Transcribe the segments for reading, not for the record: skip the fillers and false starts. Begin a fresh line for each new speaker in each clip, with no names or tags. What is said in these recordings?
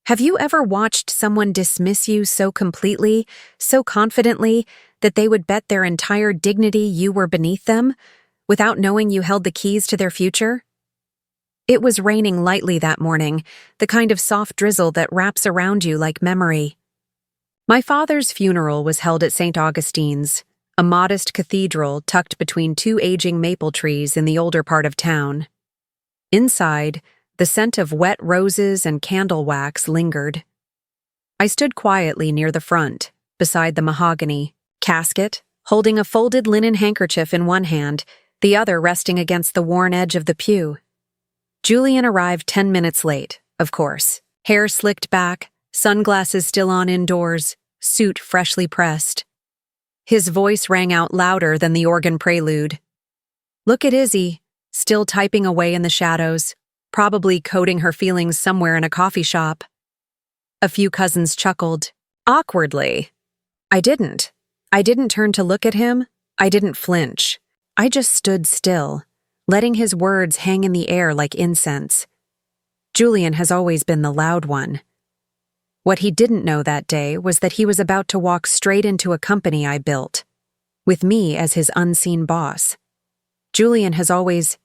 Have you ever watched someone dismiss you so completely, so confidently, that they would bet their entire dignity you were beneath them, without knowing you held the keys to their future? It was raining lightly that morning, the kind of soft drizzle that wraps around you like memory. My father's funeral was held at St. Augustine's, a modest cathedral tucked between two aging maple trees in the older part of town. Inside, the scent of wet roses and candle wax lingered. I stood quietly near the front, beside the mahogany casket, holding a folded linen handkerchief in one hand, the other resting against the worn edge of the pew. Julian arrived 10 minutes late, of course, hair slicked back, sunglasses still on indoors, suit freshly pressed. His voice rang out louder than the organ prelude. Look at Izzy, still typing away in the shadows, probably coding her feelings somewhere in a coffee shop. A few cousins chuckled, awkwardly. I didn't turn to look at him. I didn't flinch. I just stood still, letting his words hang in the air like incense. Julian has always been the loud one. What he didn't know that day was that he was about to walk straight into a company I built, with me as his unseen boss. Julian has always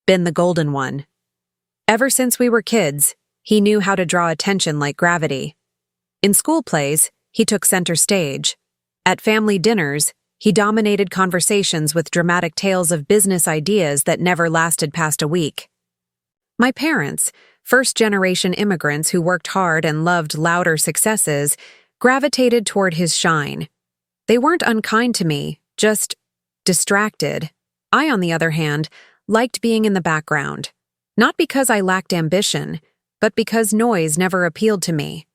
been the golden one. Ever since we were kids, he knew how to draw attention like gravity. In school plays, he took center stage. At family dinners, he dominated conversations with dramatic tales of business ideas that never lasted past a week. My parents, first-generation immigrants who worked hard and loved louder successes, gravitated toward his shine. They weren't unkind to me, just distracted. I, on the other hand, liked being in the background. Not because I lacked ambition, but because noise never appealed to me.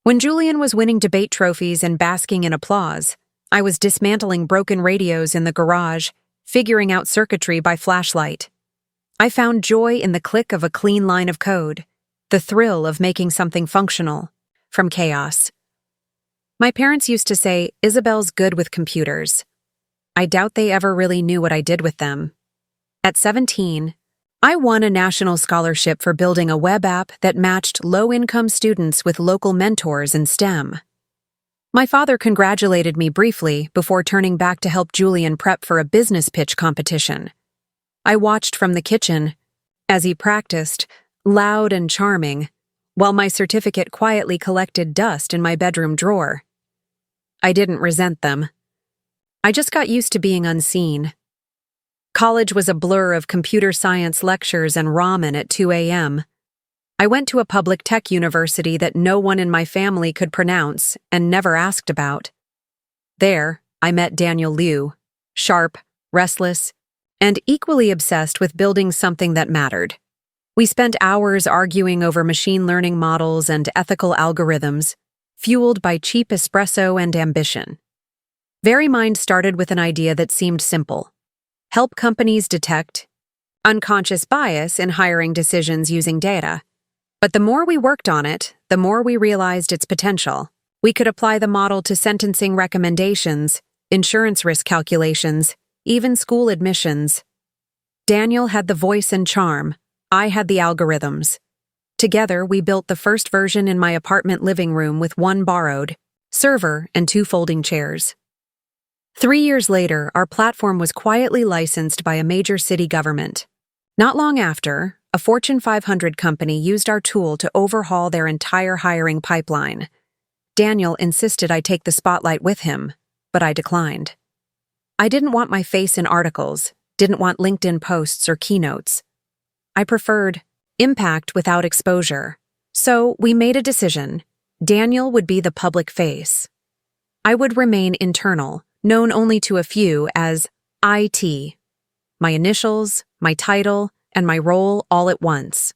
When Julian was winning debate trophies and basking in applause, I was dismantling broken radios in the garage, figuring out circuitry by flashlight. I found joy in the click of a clean line of code, the thrill of making something functional, from chaos. My parents used to say, Isabelle's good with computers. I doubt they ever really knew what I did with them. At 17, I won a national scholarship for building a web app that matched low-income students with local mentors in STEM. My father congratulated me briefly before turning back to help Julian prep for a business pitch competition. I watched from the kitchen as he practiced, loud and charming, while my certificate quietly collected dust in my bedroom drawer. I didn't resent them. I just got used to being unseen. College was a blur of computer science lectures and ramen at 2 a.m. I went to a public tech university that no one in my family could pronounce and never asked about. There, I met Daniel Liu, sharp, restless, and equally obsessed with building something that mattered. We spent hours arguing over machine learning models and ethical algorithms, fueled by cheap espresso and ambition. VeryMind started with an idea that seemed simple: help companies detect unconscious bias in hiring decisions using data. But the more we worked on it, the more we realized its potential. We could apply the model to sentencing recommendations, insurance risk calculations, even school admissions. Daniel had the voice and charm. I had the algorithms. Together, we built the first version in my apartment living room with one borrowed server and 2 folding chairs. 3 years later, our platform was quietly licensed by a major city government. Not long after, a Fortune 500 company used our tool to overhaul their entire hiring pipeline. Daniel insisted I take the spotlight with him, but I declined. I didn't want my face in articles, didn't want LinkedIn posts or keynotes. I preferred impact without exposure. So we made a decision. Daniel would be the public face. I would remain internal, known only to a few as IT. My initials, my title, and my role all at once.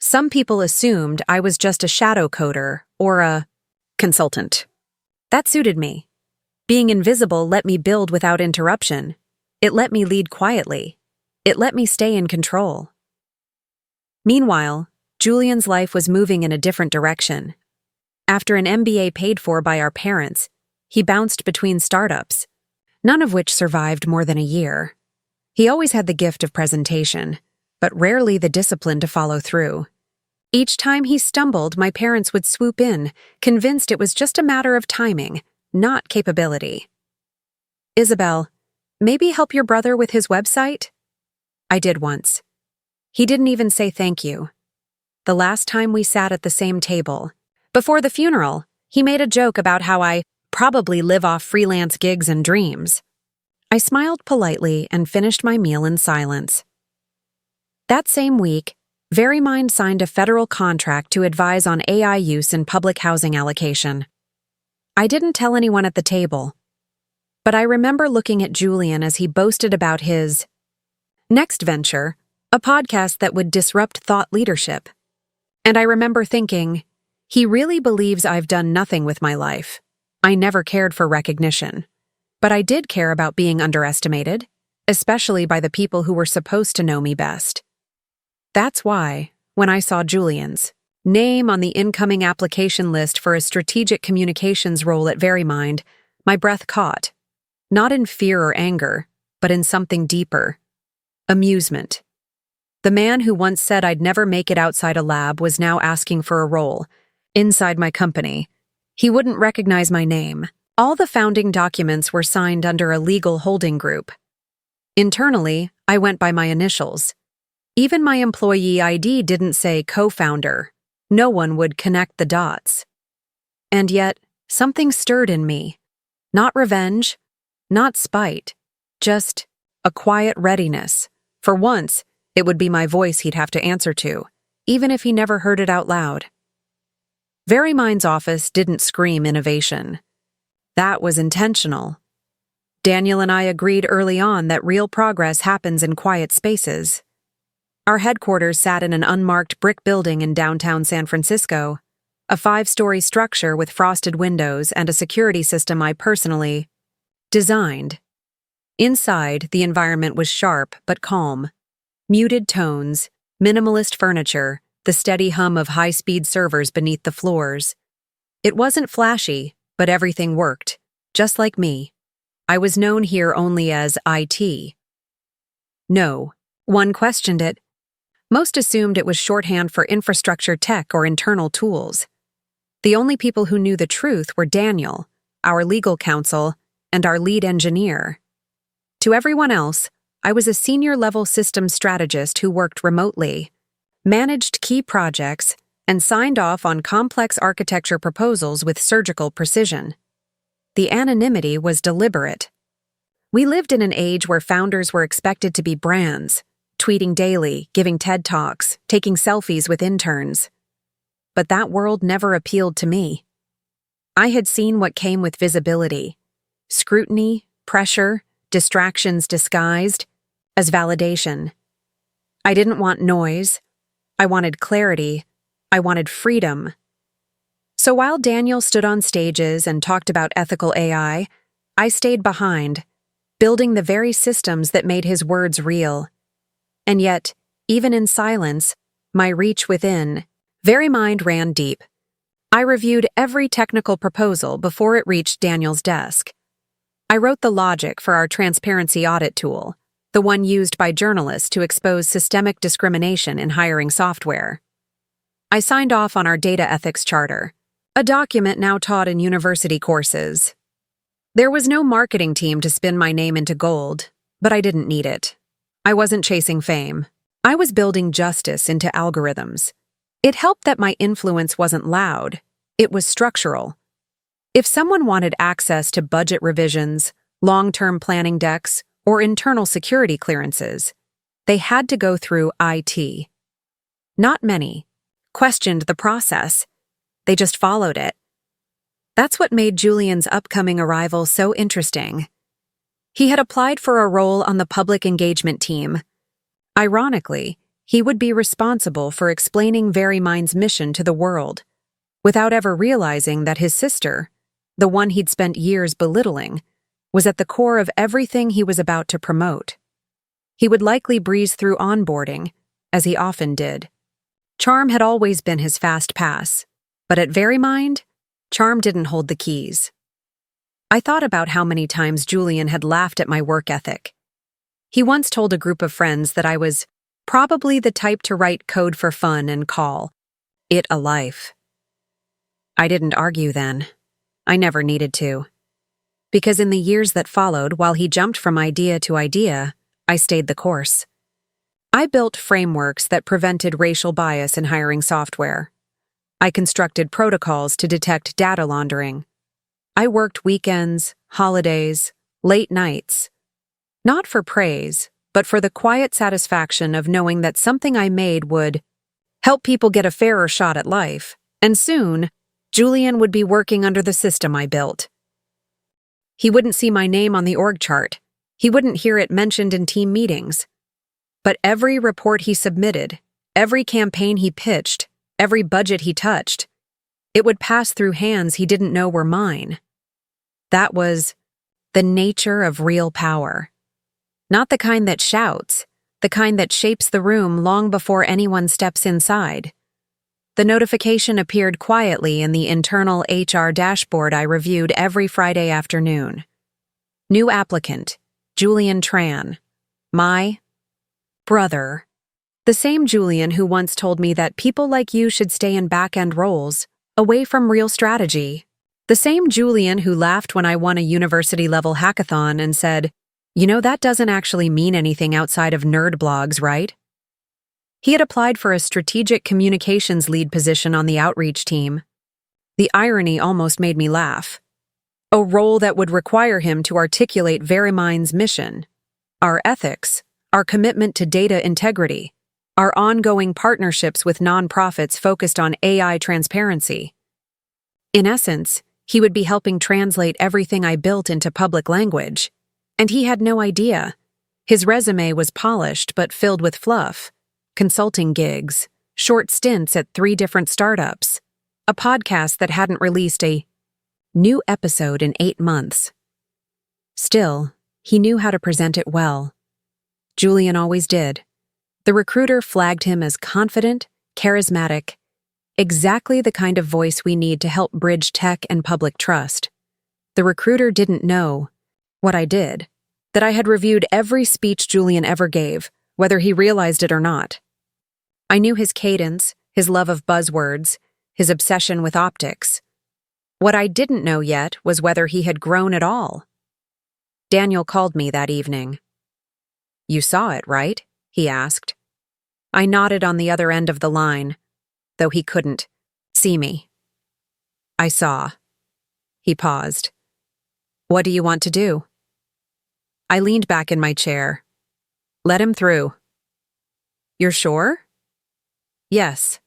Some people assumed I was just a shadow coder or a consultant. That suited me. Being invisible let me build without interruption. It let me lead quietly. It let me stay in control. Meanwhile, Julian's life was moving in a different direction. After an MBA paid for by our parents, he bounced between startups, none of which survived more than a year. He always had the gift of presentation, but rarely the discipline to follow through. Each time he stumbled, my parents would swoop in, convinced it was just a matter of timing, not capability. "Isabelle, maybe help your brother with his website?" I did once. He didn't even say thank you. The last time we sat at the same table. Before the funeral, he made a joke about how I probably live off freelance gigs and dreams. I smiled politely and finished my meal in silence. That same week, Verymind signed a federal contract to advise on AI use in public housing allocation. I didn't tell anyone at the table, but I remember looking at Julian as he boasted about his next venture, a podcast that would disrupt thought leadership. And I remember thinking, he really believes I've done nothing with my life. I never cared for recognition. But I did care about being underestimated, especially by the people who were supposed to know me best. That's why, when I saw Julian's name on the incoming application list for a strategic communications role at Verymind, my breath caught, not in fear or anger, but in something deeper. Amusement. The man who once said I'd never make it outside a lab was now asking for a role inside my company. He wouldn't recognize my name. All the founding documents were signed under a legal holding group. Internally, I went by my initials. Even my employee ID didn't say co-founder. No one would connect the dots. And yet, something stirred in me. Not revenge, not spite, just a quiet readiness. For once, it would be my voice he'd have to answer to, even if he never heard it out loud. Verymind's office didn't scream innovation. That was intentional. Daniel and I agreed early on that real progress happens in quiet spaces. Our headquarters sat in an unmarked brick building in downtown San Francisco, a 5-story structure with frosted windows and a security system I personally designed. Inside, the environment was sharp but calm. Muted tones, minimalist furniture, the steady hum of high-speed servers beneath the floors. It wasn't flashy, but everything worked, just like me. I was known here only as IT. No one questioned it. Most assumed it was shorthand for infrastructure tech or internal tools. The only people who knew the truth were Daniel, our legal counsel, and our lead engineer. To everyone else, I was a senior-level systems strategist who worked remotely, managed key projects, and signed off on complex architecture proposals with surgical precision. The anonymity was deliberate. We lived in an age where founders were expected to be brands, tweeting daily, giving TED Talks, taking selfies with interns. But that world never appealed to me. I had seen what came with visibility: scrutiny, pressure, distractions disguised as validation. I didn't want noise. I wanted clarity. I wanted freedom. So while Daniel stood on stages and talked about ethical AI, I stayed behind, building the very systems that made his words real. And yet, even in silence, my reach within, Verymind ran deep. I reviewed every technical proposal before it reached Daniel's desk. I wrote the logic for our transparency audit tool, the one used by journalists to expose systemic discrimination in hiring software. I signed off on our data ethics charter, a document now taught in university courses. There was no marketing team to spin my name into gold, but I didn't need it. I wasn't chasing fame. I was building justice into algorithms. It helped that my influence wasn't loud. It was structural. If someone wanted access to budget revisions, long-term planning decks, or internal security clearances, they had to go through IT. Not many questioned the process. They just followed it. That's what made Julian's upcoming arrival so interesting. He had applied for a role on the public engagement team. Ironically, he would be responsible for explaining Verymind's mission to the world, without ever realizing that his sister, the one he'd spent years belittling, was at the core of everything he was about to promote. He would likely breeze through onboarding, as he often did. Charm had always been his fast pass, but at Verymind, charm didn't hold the keys. I thought about how many times Julian had laughed at my work ethic. He once told a group of friends that I was probably the type to write code for fun and call it a life. I didn't argue then. I never needed to. Because in the years that followed, while he jumped from idea to idea, I stayed the course. I built frameworks that prevented racial bias in hiring software. I constructed protocols to detect data laundering. I worked weekends, holidays, late nights. Not for praise, but for the quiet satisfaction of knowing that something I made would help people get a fairer shot at life, and soon, Julian would be working under the system I built. He wouldn't see my name on the org chart. He wouldn't hear it mentioned in team meetings. But every report he submitted, every campaign he pitched, every budget he touched, it would pass through hands he didn't know were mine. That was the nature of real power. Not the kind that shouts, the kind that shapes the room long before anyone steps inside. The notification appeared quietly in the internal HR dashboard I reviewed every Friday afternoon. New applicant, Julian Tran. My brother. The same Julian who once told me that people like you should stay in back-end roles, away from real strategy. The same Julian who laughed when I won a university-level hackathon and said, "You know, that doesn't actually mean anything outside of nerd blogs, right?" He had applied for a strategic communications lead position on the outreach team. The irony almost made me laugh. A role that would require him to articulate Verimind's mission, our ethics, our commitment to data integrity, our ongoing partnerships with nonprofits focused on AI transparency. In essence, he would be helping translate everything I built into public language. And he had no idea. His resume was polished but filled with fluff. Consulting gigs, short stints at 3 different startups, a podcast that hadn't released a new episode in 8 months. Still, he knew how to present it well. Julian always did. The recruiter flagged him as confident, charismatic, exactly the kind of voice we need to help bridge tech and public trust. The recruiter didn't know what I did, that I had reviewed every speech Julian ever gave, whether he realized it or not. I knew his cadence, his love of buzzwords, his obsession with optics. What I didn't know yet was whether he had grown at all. Daniel called me that evening. "You saw it, right?" he asked. I nodded on the other end of the line, though he couldn't see me. "I saw." He paused. "What do you want to do?" I leaned back in my chair. "Let him through." "You're sure?" "Yes."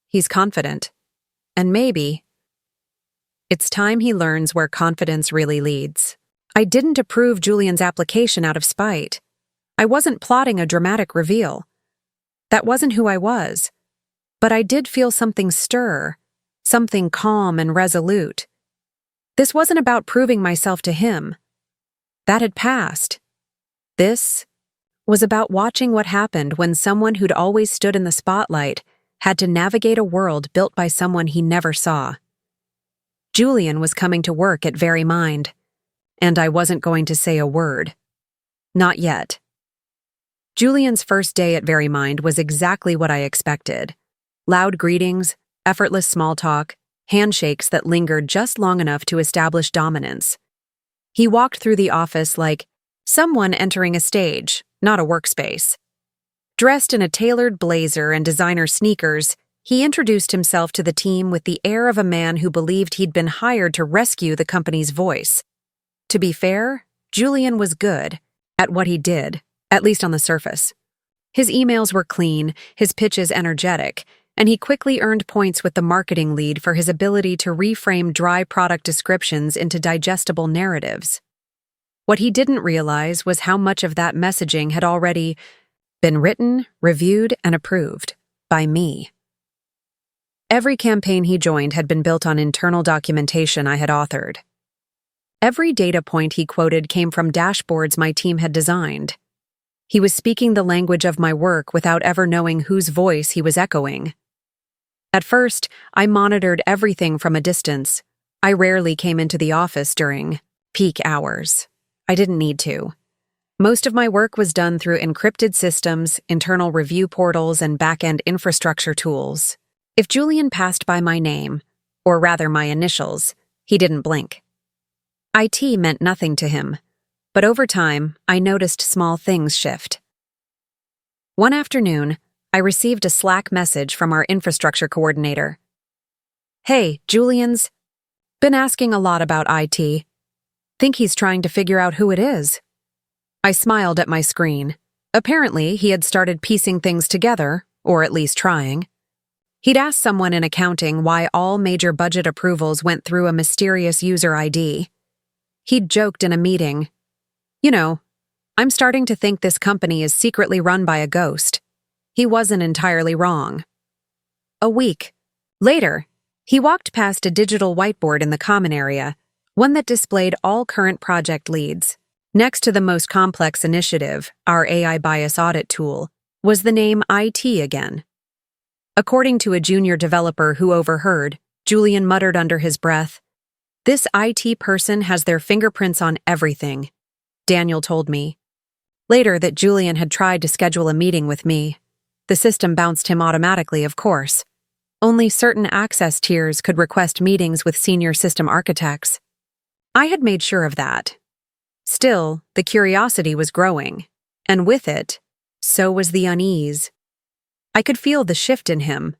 He's confident. And maybe it's time he learns where confidence really leads. I didn't approve Julian's application out of spite. I wasn't plotting a dramatic reveal. That wasn't who I was. But I did feel something stir, something calm and resolute. This wasn't about proving myself to him. That had passed. This was about watching what happened when someone who'd always stood in the spotlight had to navigate a world built by someone he never saw. Julian was coming to work at Verymind, and I wasn't going to say a word. Not yet. Julian's first day at Verymind was exactly what I expected. Loud greetings, effortless small talk, handshakes that lingered just long enough to establish dominance. He walked through the office like someone entering a stage, not a workspace. Dressed in a tailored blazer and designer sneakers, he introduced himself to the team with the air of a man who believed he'd been hired to rescue the company's voice. To be fair, Julian was good at what he did, at least on the surface. His emails were clean, his pitches energetic, and he quickly earned points with the marketing lead for his ability to reframe dry product descriptions into digestible narratives. What he didn't realize was how much of that messaging had already been written, reviewed, and approved by me. Every campaign he joined had been built on internal documentation I had authored. Every data point he quoted came from dashboards my team had designed. He was speaking the language of my work without ever knowing whose voice he was echoing. At first, I monitored everything from a distance. I rarely came into the office during peak hours. I didn't need to. Most of my work was done through encrypted systems, internal review portals, and back-end infrastructure tools. If Julian passed by my name, or rather my initials, he didn't blink. IT meant nothing to him, but over time, I noticed small things shift. One afternoon, I received a Slack message from our infrastructure coordinator. "Hey, Julian's been asking a lot about IT. Think he's trying to figure out who it is." I smiled at my screen. Apparently, he had started piecing things together, or at least trying. He'd asked someone in accounting why all major budget approvals went through a mysterious user ID. He'd joked in a meeting, "You know, I'm starting to think this company is secretly run by a ghost." He wasn't entirely wrong. A week later, he walked past a digital whiteboard in the common area, one that displayed all current project leads. Next to the most complex initiative, our AI bias audit tool, was the name IT again. According to a junior developer who overheard, Julian muttered under his breath, "This IT person has their fingerprints on everything," Daniel told me. Later that Julian had tried to schedule a meeting with me. The system bounced him automatically, of course. Only certain access tiers could request meetings with senior system architects. I had made sure of that. Still, the curiosity was growing, and with it, so was the unease. I could feel the shift in him,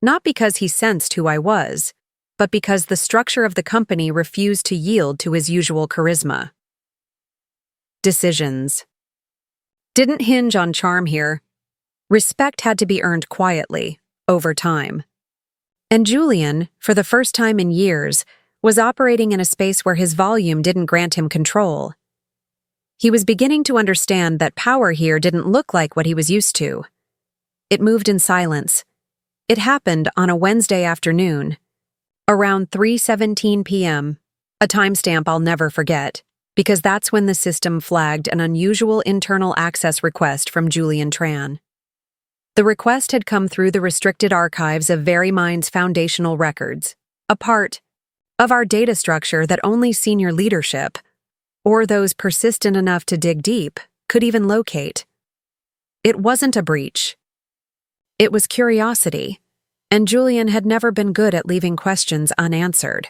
not because he sensed who I was, but because the structure of the company refused to yield to his usual charisma. Decisions didn't hinge on charm here. Respect had to be earned quietly, over time. And Julian, for the first time in years, was operating in a space where his volume didn't grant him control. He was beginning to understand that power here didn't look like what he was used to. It moved in silence. It happened on a Wednesday afternoon, around 3:17 p.m., a timestamp I'll never forget, because that's when the system flagged an unusual internal access request from Julian Tran. The request had come through the restricted archives of VeryMind's foundational records, a part of our data structure that only senior leadership, or those persistent enough to dig deep, could even locate. It wasn't a breach. It was curiosity, and Julian had never been good at leaving questions unanswered.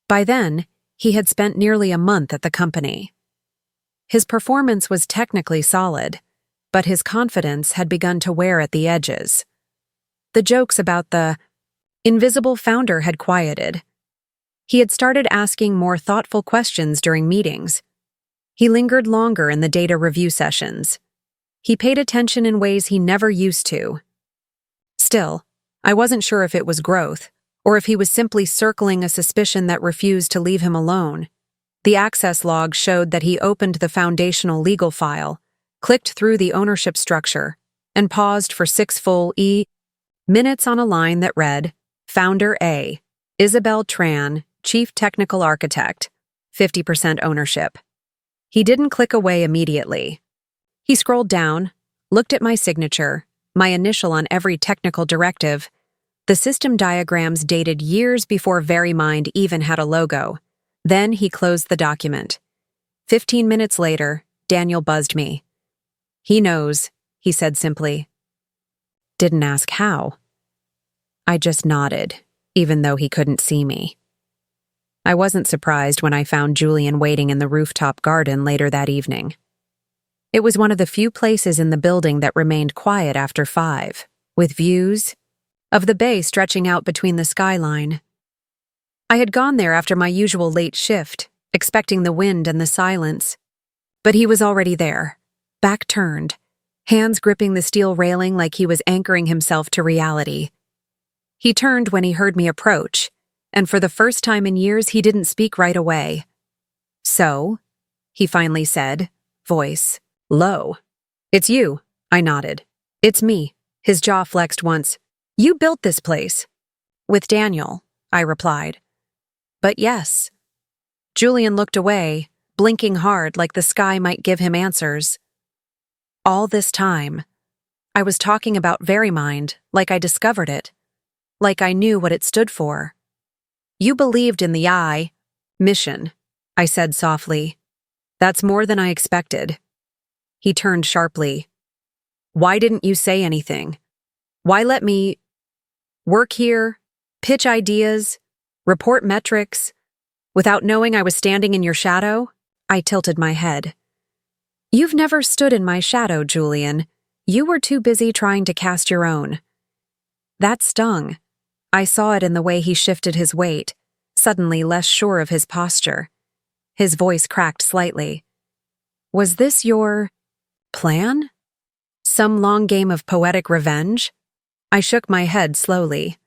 By then, he had spent nearly a month at the company. His performance was technically solid, but his confidence had begun to wear at the edges. The jokes about the invisible founder had quieted. He had started asking more thoughtful questions during meetings. He lingered longer in the data review sessions. He paid attention in ways he never used to. Still, I wasn't sure if it was growth, or if he was simply circling a suspicion that refused to leave him alone. The access log showed that he opened the foundational legal file, clicked through the ownership structure, and paused for 6 full minutes on a line that read, "Founder A, Isabelle Tran, Chief Technical Architect, 50% ownership." He didn't click away immediately. He scrolled down, looked at my signature, my initial on every technical directive. The system diagrams dated years before VeryMind even had a logo. Then he closed the document. 15 minutes later, Daniel buzzed me. "He knows," he said simply. Didn't ask how. I just nodded, even though he couldn't see me. I wasn't surprised when I found Julian waiting in the rooftop garden later that evening. It was one of the few places in the building that remained quiet after 5, with views of the bay stretching out between the skyline. I had gone there after my usual late shift, expecting the wind and the silence. But he was already there, back turned, hands gripping the steel railing like he was anchoring himself to reality. He turned when he heard me approach, and for the first time in years he didn't speak right away. "So?" he finally said, voice low. "It's you," I nodded. "It's me." His jaw flexed once. "You built this place." "With Daniel," I replied. "But yes." Julian looked away, blinking hard like the sky might give him answers. All this time, I was talking about VeryMind like I discovered it, like I knew what it stood for. "You believed in the mission," I said softly. "That's more than I expected." He turned sharply. "Why didn't you say anything? Why let me..." work here, pitch ideas, report metrics. Without knowing I was standing in your shadow, I tilted my head. You've never stood in my shadow, Julian. You were too busy trying to cast your own. That stung. I saw it in the way he shifted his weight, suddenly less sure of his posture. His voice cracked slightly. Was this your plan? Some long game of poetic revenge? I shook my head slowly.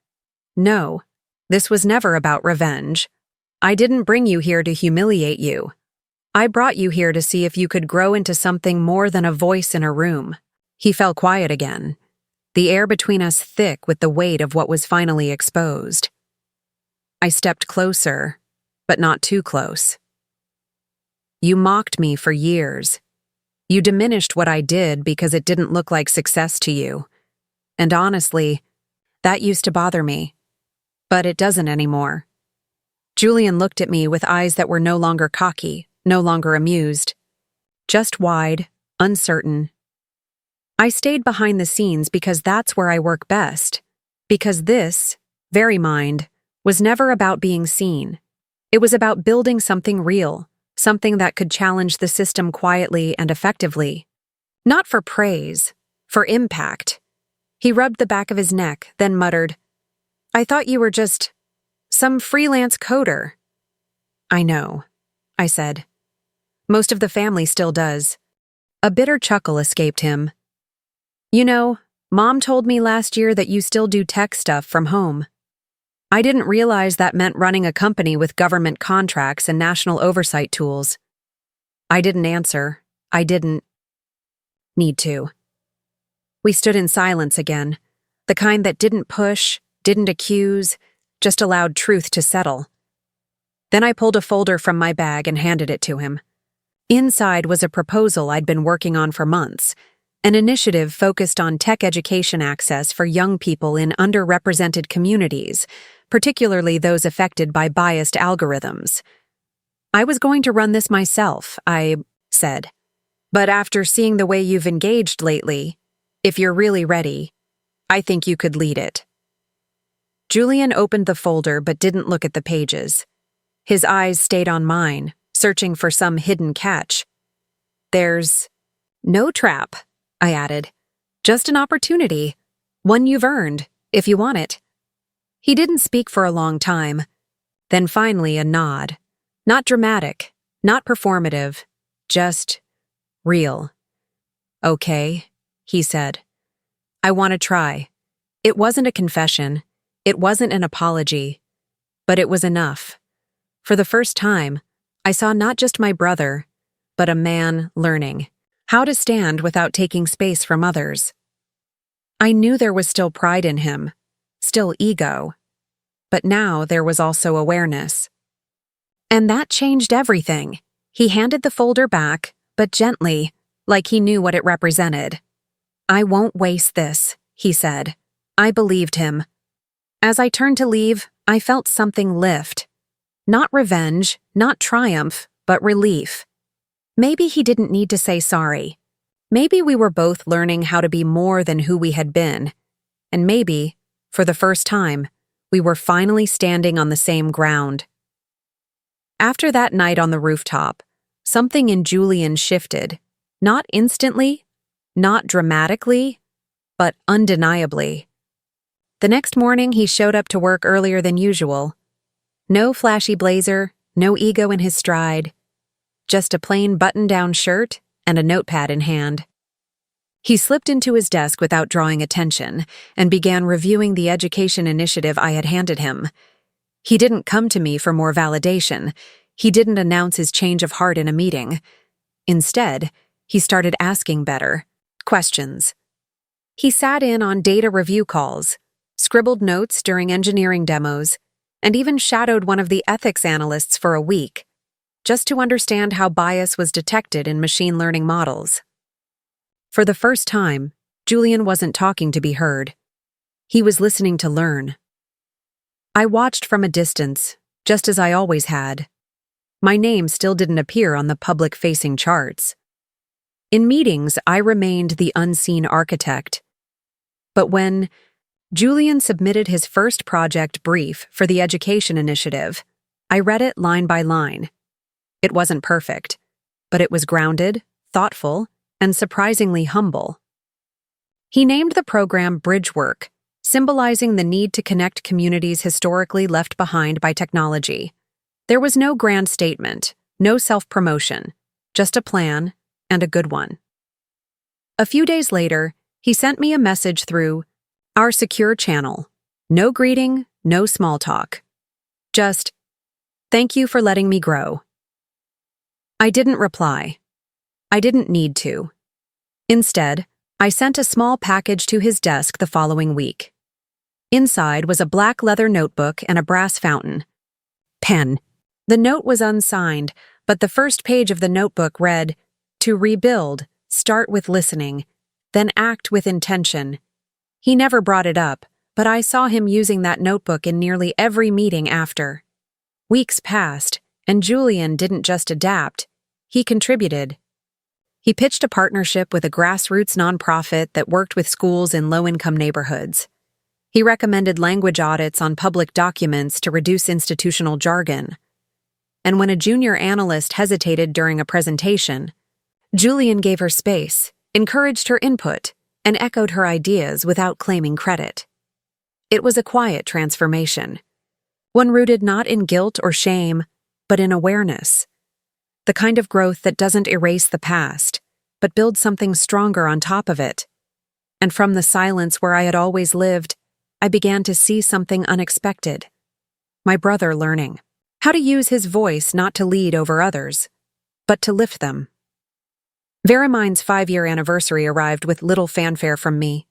No, this was never about revenge. I didn't bring you here to humiliate you. I brought you here to see if you could grow into something more than a voice in a room. He fell quiet again, the air between us thick with the weight of what was finally exposed. I stepped closer, but not too close. You mocked me for years. You diminished what I did because it didn't look like success to you. And honestly, that used to bother me. But it doesn't anymore. Julian looked at me with eyes that were no longer cocky, no longer amused. Just wide, uncertain. I stayed behind the scenes because that's where I work best. Because this, very mind, was never about being seen. It was about building something real, something that could challenge the system quietly and effectively. Not for praise, for impact. He rubbed the back of his neck, then muttered, I thought you were just some freelance coder. I know, I said. Most of the family still does. A bitter chuckle escaped him. You know, Mom told me last year that you still do tech stuff from home. I didn't realize that meant running a company with government contracts and national oversight tools. I didn't answer. I didn't need to. We stood in silence again, the kind that didn't push, didn't accuse, just allowed truth to settle. Then I pulled a folder from my bag and handed it to him. Inside was a proposal I'd been working on for months, an initiative focused on tech education access for young people in underrepresented communities, particularly those affected by biased algorithms. I was going to run this myself, I said. But after seeing the way you've engaged lately, if you're really ready, I think you could lead it. Julian opened the folder but didn't look at the pages. His eyes stayed on mine, searching for some hidden catch. There's no trap, I added. Just an opportunity. One you've earned, if you want it. He didn't speak for a long time. Then finally a nod. Not dramatic, not performative, just real. Okay, he said. I want to try. It wasn't a confession. It wasn't an apology. But it was enough. For the first time, I saw not just my brother, but a man learning how to stand without taking space from others. I knew there was still pride in him, still ego, but now there was also awareness. And that changed everything. He handed the folder back, but gently, like he knew what it represented. I won't waste this, he said. I believed him. As I turned to leave, I felt something lift. Not revenge, not triumph, but relief. Maybe he didn't need to say sorry. Maybe we were both learning how to be more than who we had been. And maybe, for the first time, we were finally standing on the same ground. After that night on the rooftop, something in Julian shifted. Not instantly, not dramatically, but undeniably. The next morning, he showed up to work earlier than usual. No flashy blazer, no ego in his stride. Just a plain button-down shirt and a notepad in hand. He slipped into his desk without drawing attention and began reviewing the education initiative I had handed him. He didn't come to me for more validation. He didn't announce his change of heart in a meeting. Instead, he started asking better questions. He sat in on data review calls, scribbled notes during engineering demos, and even shadowed one of the ethics analysts for a week, just to understand how bias was detected in machine learning models. For the first time, Julian wasn't talking to be heard. He was listening to learn. I watched from a distance, just as I always had. My name still didn't appear on the public-facing charts. In meetings, I remained the unseen architect. But when Julian submitted his first project brief for the Education Initiative. I read it line by line. It wasn't perfect, but it was grounded, thoughtful, and surprisingly humble. He named the program Bridgework, symbolizing the need to connect communities historically left behind by technology. There was no grand statement, no self-promotion, just a plan, and a good one. A few days later, he sent me a message through our secure channel. No greeting, no small talk. Just, "Thank you for letting me grow." I didn't reply. I didn't need to. Instead, I sent a small package to his desk the following week. Inside was a black leather notebook and a brass fountain. Pen. The note was unsigned, but the first page of the notebook read, "To rebuild, start with listening, then act with intention." He never brought it up, but I saw him using that notebook in nearly every meeting after. Weeks passed, and Julian didn't just adapt, he contributed. He pitched a partnership with a grassroots nonprofit that worked with schools in low-income neighborhoods. He recommended language audits on public documents to reduce institutional jargon. And when a junior analyst hesitated during a presentation, Julian gave her space, encouraged her input, and echoed her ideas without claiming credit. It was a quiet transformation, one rooted not in guilt or shame, but in awareness. The kind of growth that doesn't erase the past, but builds something stronger on top of it. And from the silence where I had always lived, I began to see something unexpected. My brother learning how to use his voice not to lead over others, but to lift them. Verimine's 5-year anniversary arrived with little fanfare from me.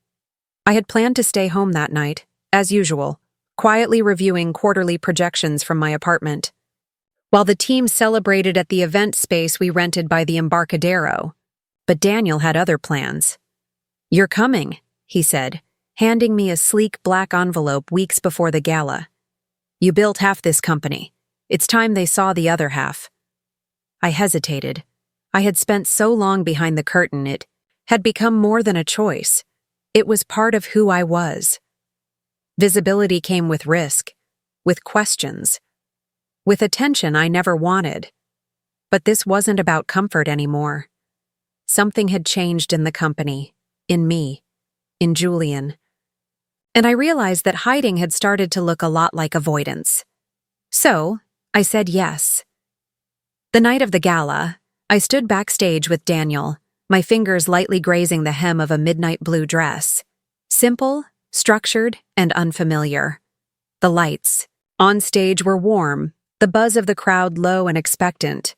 I had planned to stay home that night, as usual, quietly reviewing quarterly projections from my apartment. While the team celebrated at the event space we rented by the Embarcadero, but Daniel had other plans. "You're coming," he said, handing me a sleek black envelope weeks before the gala. "You built half this company. It's time they saw the other half." I hesitated. I had spent so long behind the curtain, it had become more than a choice. It was part of who I was. Visibility came with risk, with questions, with attention I never wanted. But this wasn't about comfort anymore. Something had changed in the company, in me, in Julian. And I realized that hiding had started to look a lot like avoidance. So, I said yes. The night of the gala, I stood backstage with Daniel, my fingers lightly grazing the hem of a midnight blue dress. Simple, structured, and unfamiliar. The lights on stage were warm, the buzz of the crowd low and expectant.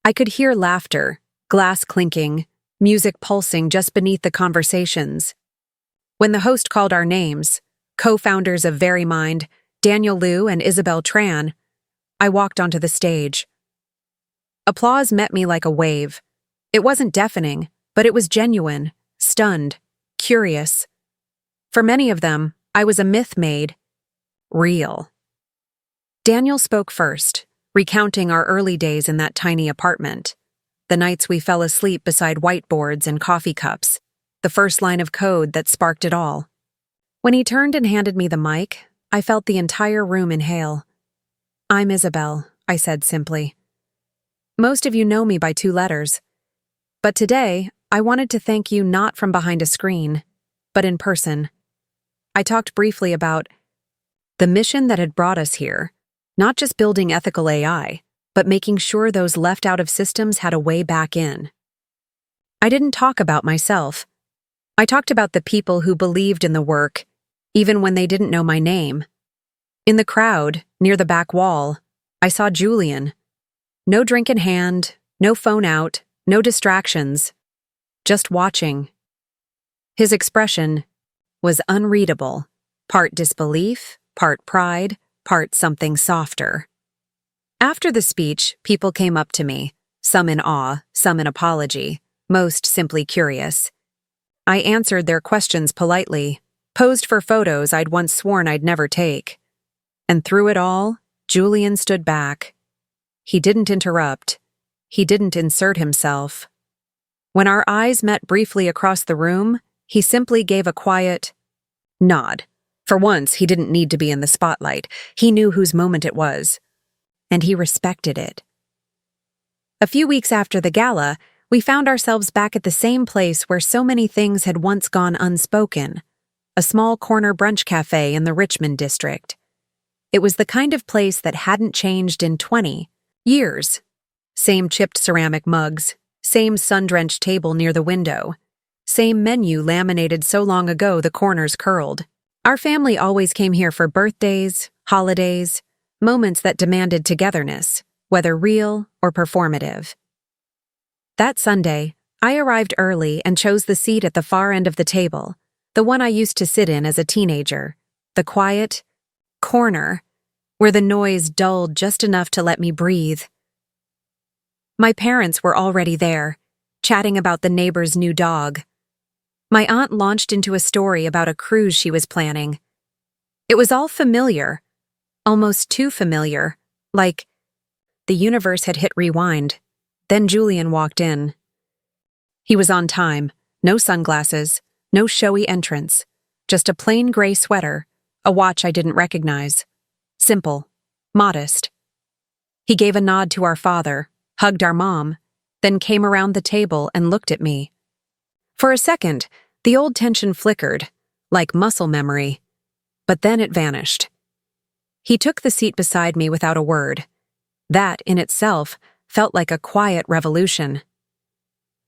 I could hear laughter, glass clinking, music pulsing just beneath the conversations. When the host called our names, co-founders of Verimind, Daniel Liu and Isabelle Tran, I walked onto the stage. Applause met me like a wave. It wasn't deafening, but it was genuine, stunned, curious. For many of them, I was a myth made real. Daniel spoke first, recounting our early days in that tiny apartment, the nights we fell asleep beside whiteboards and coffee cups, the first line of code that sparked it all. When he turned and handed me the mic, I felt the entire room inhale. "I'm Isabelle," I said simply. "Most of you know me by 2 letters. But today, I wanted to thank you not from behind a screen, but in person." I talked briefly about the mission that had brought us here, not just building ethical AI, but making sure those left out of systems had a way back in. I didn't talk about myself. I talked about the people who believed in the work, even when they didn't know my name. In the crowd, near the back wall, I saw Julian. No drink in hand, no phone out, no distractions, just watching. His expression was unreadable, part disbelief, part pride, part something softer. After the speech, people came up to me, some in awe, some in apology, most simply curious. I answered their questions politely, posed for photos I'd once sworn I'd never take. And through it all, Julian stood back. He didn't interrupt. He didn't insert himself. When our eyes met briefly across the room, he simply gave a quiet nod, For once, he didn't need to be in the spotlight. He knew whose moment it was. And he respected it. A few weeks after the gala, we found ourselves back at the same place where so many things had once gone unspoken, a small corner brunch cafe in the Richmond district. It was the kind of place that hadn't changed in 20 years. Same chipped ceramic mugs, same sun-drenched table near the window, same menu laminated so long ago the corners curled. Our family always came here for birthdays, holidays, moments that demanded togetherness, whether real or performative. That Sunday, I arrived early and chose the seat at the far end of the table, the one I used to sit in as a teenager, the quiet corner where the noise dulled just enough to let me breathe. My parents were already there, chatting about the neighbor's new dog. My aunt launched into a story about a cruise she was planning. It was all familiar, almost too familiar, like the universe had hit rewind. Then Julian walked in. He was on time, no sunglasses, no showy entrance, just a plain gray sweater, a watch I didn't recognize. Simple, modest. He gave a nod to our father, hugged our mom, then came around the table and looked at me. For a second, the old tension flickered, like muscle memory, but then it vanished. He took the seat beside me without a word. That, in itself, felt like a quiet revolution.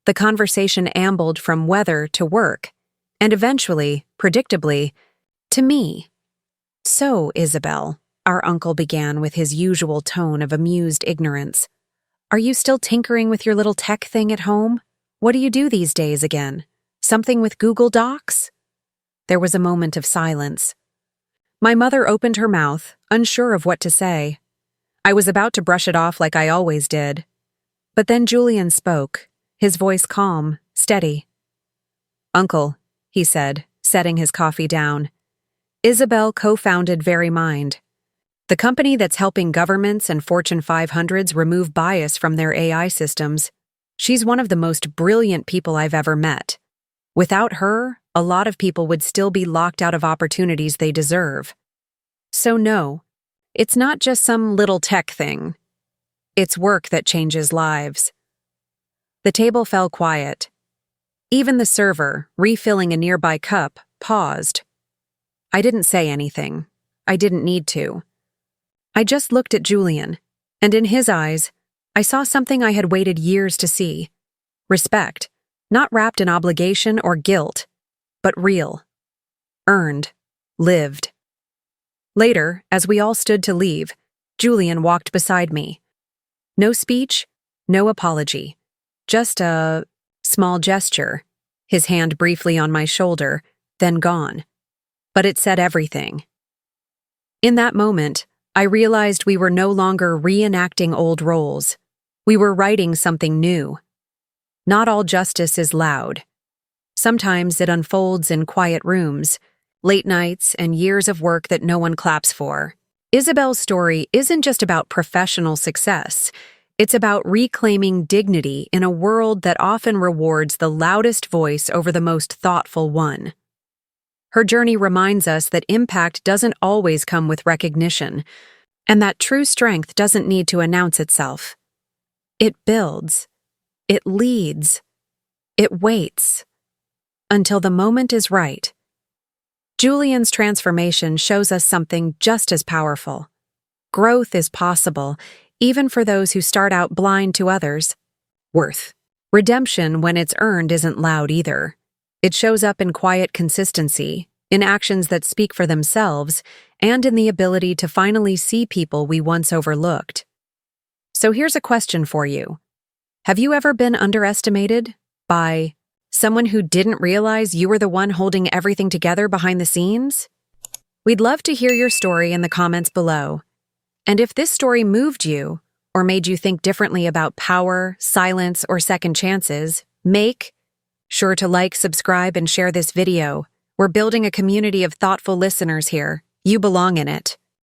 The conversation ambled from weather to work, and eventually, predictably, to me. "So, Isabelle," our uncle began with his usual tone of amused ignorance, "are you still tinkering with your little tech thing at home? What do you do these days again? Something with Google Docs?" There was a moment of silence. My mother opened her mouth, unsure of what to say. I was about to brush it off like I always did. But then Julian spoke, his voice calm, steady. "Uncle," he said, setting his coffee down, "Isabelle co-founded VeryMind, the company that's helping governments and Fortune 500s remove bias from their AI systems. She's one of the most brilliant people I've ever met. Without her, a lot of people would still be locked out of opportunities they deserve. So no, it's not just some little tech thing. It's work that changes lives." The table fell quiet. Even the server, refilling a nearby cup, paused. I didn't say anything. I didn't need to. I just looked at Julian, and in his eyes, I saw something I had waited years to see. Respect, not wrapped in obligation or guilt, but real. Earned. Lived. Later, as we all stood to leave, Julian walked beside me. No speech, no apology. Just a small gesture, his hand briefly on my shoulder, then gone. But it said everything. In that moment, I realized we were no longer reenacting old roles. We were writing something new. Not all justice is loud. Sometimes it unfolds in quiet rooms, late nights, and years of work that no one claps for. Isabelle's story isn't just about professional success. It's about reclaiming dignity in a world that often rewards the loudest voice over the most thoughtful one. Her journey reminds us that impact doesn't always come with recognition, and that true strength doesn't need to announce itself. It builds. It leads. It waits. Until the moment is right. Julian's transformation shows us something just as powerful. Growth is possible, even for those who start out blind to others. Worth. Redemption, when it's earned, isn't loud either. It shows up in quiet consistency, in actions that speak for themselves, and in the ability to finally see people we once overlooked. So here's a question for you. Have you ever been underestimated by someone who didn't realize you were the one holding everything together behind the scenes? We'd love to hear your story in the comments below. And if this story moved you, or made you think differently about power, silence, or second chances, make sure to like, subscribe, and share this video. We're building a community of thoughtful listeners here. You belong in it.